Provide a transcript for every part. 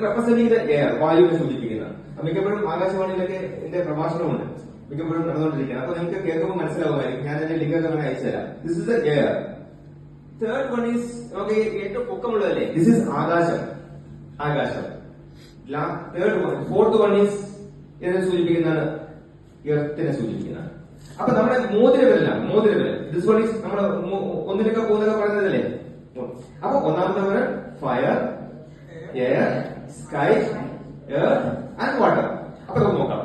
Representing the air, വായുവിനെ സൂചിപ്പിക്കുന്ന. മിക്കപ്പോഴും ആകാശവാണിയിലൊക്കെ എന്റെ പ്രഭാഷണമുണ്ട്, മിക്കപ്പോഴും നടന്നുകൊണ്ടിരിക്കുകയാണ്. അപ്പൊ നിങ്ങൾക്ക് കേൾക്കുമ്പോൾ മനസ്സിലാവുമായിരിക്കും. ഞാൻ എന്റെ ലിങ്ക് അങ്ങനെ അയച്ചുതരാം. This is the air. Third one is നമുക്ക് ഏറ്റവും പൊക്കമുള്ളതല്ലേ, ദിസ് ഇസ് ആകാശം. ആകാശം. Third one, fourth one is ഇതിനെ സൂചിപ്പിക്കുന്നതാണ്, എർത്തിനെ സൂചിപ്പിക്കുന്നതാണ്. അപ്പൊ നമ്മുടെ മോതിരവിരലാണ്, മോതിരവിരൽ. ദിസ് വൺ ഈസ് നമ്മുടെ ഒന്നിലൊക്കെ പോകുന്നതൊക്കെ പറയുന്നതല്ലേ. അപ്പൊ ഒന്നാമത്തെ വിരൽ fire, air, sky, earth and water. അപ്പൊ നമുക്ക് നോക്കാം.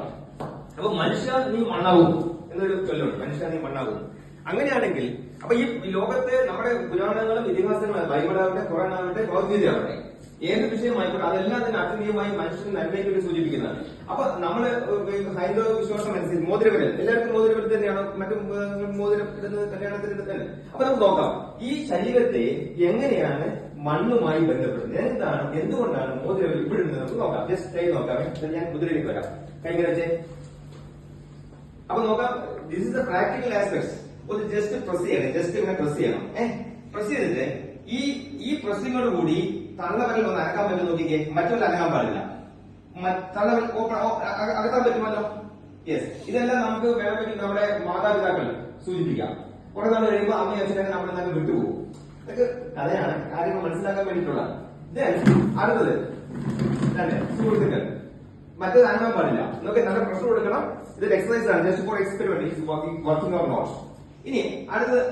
അപ്പൊ മനുഷ്യ നീ മണ്ണാവും എന്നൊരു ചൊല്ലുണ്ട്, മനുഷ്യ നീ മണ്ണാവും. അങ്ങനെയാണെങ്കിൽ അപ്പൊ ഈ ലോകത്തെ നമ്മുടെ പുരാണങ്ങളും ഇതിഹാസങ്ങളും, ബൈബിളാവട്ടെ, ഖുറാനാവട്ടെ, ഭഗവത്ഗീതയാവട്ടെ, ഏത് വിഷയമായിക്കോട്ടെ, അതെല്ലാം തന്നെ അത്യന്തികമായി മനുഷ്യന് നന്മയ്ക്ക് വേണ്ടി സൂചിപ്പിക്കുന്നതാണ്. അപ്പൊ നമ്മള് ഹൈന്ദവ വിശ്വാസം അനുസരിച്ച് മോതിരവിരൽ, എല്ലാവർക്കും മോതിരവിരൽ തന്നെയാണോ, മറ്റും മോതിരം ഇടുന്നത് കല്യാണത്തിന് തന്നെ. അപ്പൊ നമുക്ക് നോക്കാം ഈ ശരീരത്തെ എങ്ങനെയാണ് മണ്ണുമായി ബന്ധപ്പെടുന്നത്, എന്തുകൊണ്ടാണ് മോതിരവിരൽ ഇവിടെ ഇടുന്നത് നമുക്ക് നോക്കാം. ജസ്റ്റ് കൈ നോക്കാം. ഞാൻ മുദ്രയിലേക്ക് വരാം. കൈ വരച്ചേ. അപ്പൊ നോക്കാം, this is the practical aspects. ഒന്ന് ജസ്റ്റ് പ്രസ് ചെയ്യണം, ജസ്റ്റ് ഇങ്ങനെ പ്രസ് ചെയ്യണം. പ്രസ് ചെയ്തിട്ട് ഈ പ്രസ്സിനോട് കൂടി തള്ളവരൽ ഒന്ന് അനക്കാൻ പറ്റും നോക്കിക്കേ. മറ്റുള്ള അനക്കാൻ പാടില്ല. തള്ളവരൽ അകത്താൻ പറ്റുമല്ലോ. യെസ്. ഇതെല്ലാം നമുക്ക് വേണമെങ്കിൽ നമ്മുടെ മാതാപിതാക്കൾ സൂചിപ്പിക്കാം. കുറെ നാൾ കഴിയുമ്പോൾ അമ്മയും അച്ഛനൊക്കെ നമ്മൾ തന്നെ വിട്ടുപോകും. ഇതൊക്കെ കഥയാണ്, കാര്യങ്ങൾ മനസ്സിലാക്കാൻ വേണ്ടിയിട്ടുള്ള. അടുത്തത് സുഹൃത്തുക്കൾ, മറ്റേത് അനങ്ങാൻ പാടില്ല. നമുക്ക് നല്ല പ്രഷർ കൊടുക്കണം. ഇതൊരു എക്സസൈസ് ആണ്, just for experiment, working or not. ഇനി അടുത്തത്